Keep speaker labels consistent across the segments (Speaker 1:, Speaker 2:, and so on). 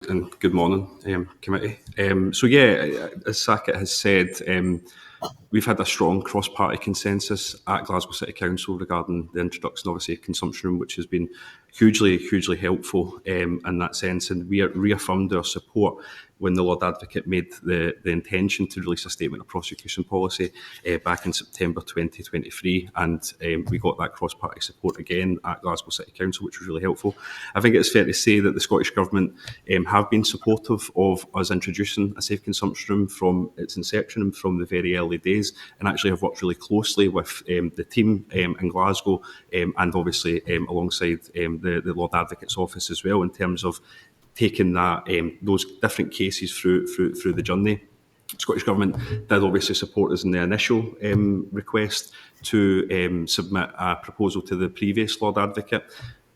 Speaker 1: and good morning, committee. So yeah, as Sackett has said, we've had a strong cross-party consensus at Glasgow City Council regarding the introduction of a safe consumption room, which has been hugely helpful in that sense, and we reaffirmed our support when the Lord Advocate made the intention to release a statement of prosecution policy back in September 2023, and we got that cross-party support again at Glasgow City Council, which was really helpful. I think it's fair to say that the Scottish Government have been supportive of us introducing a safe consumption room from its inception and from the very early days, and actually have worked really closely with the team in Glasgow and obviously alongside the Lord Advocate's office as well, in terms of taking that those different cases through the journey. Scottish Government did obviously support us in the initial request to submit a proposal to the previous Lord Advocate.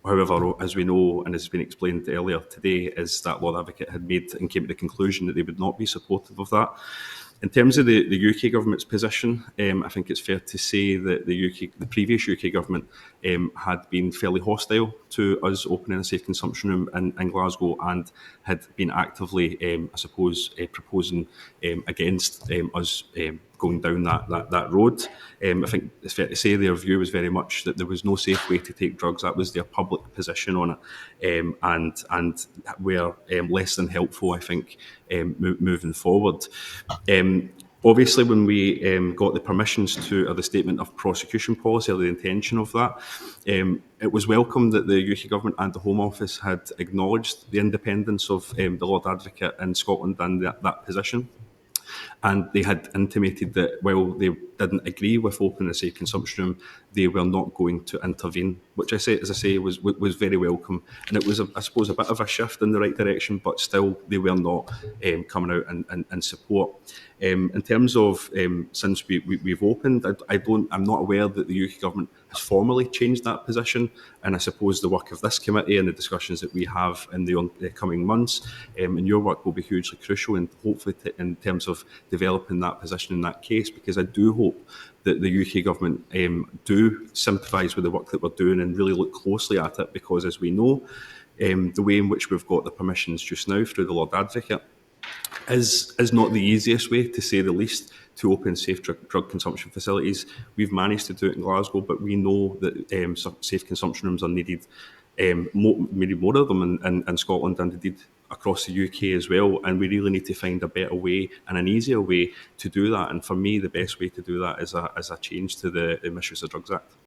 Speaker 1: However, as we know, and as has been explained earlier today, is that Lord Advocate had made and came to the conclusion that they would not be supportive of that. In terms of the UK government's position, I think it's fair to say that the previous UK government had been fairly hostile to us opening a safe consumption room in Glasgow, and had been actively, I suppose, proposing against us going down that road. I think it's fair to say their view was very much that there was no safe way to take drugs. That was their public position on it, and were less than helpful, I think, moving forward. Obviously, when we got the permissions to, or the statement of prosecution policy, or the intention of that, it was welcome that the UK Government and the Home Office had acknowledged the independence of the Lord Advocate in Scotland and that position. And they had intimated that while they didn't agree with opening a safe consumption room, they were not going to intervene, which as I say, was very welcome. And it was, I suppose, a bit of a shift in the right direction, but still they were not coming out and support. In terms of since we've opened, I'm not aware that the UK Government has formally changed that position, and I suppose the work of this committee and the discussions that we have in the coming months and your work will be hugely crucial, and hopefully in terms of developing that position in that case, because I do hope that the UK Government do sympathise with the work that we're doing and really look closely at it, because as we know, the way in which we've got the permissions just now through the Lord Advocate is not the easiest way, to say the least, to open safe drug consumption facilities. We've managed to do it in Glasgow, but we know that safe consumption rooms are needed, maybe more of them in Scotland and indeed across the UK as well, and we really need to find a better way and an easier way to do that. And for me, the best way to do that is a change to the Misuse of Drugs Act.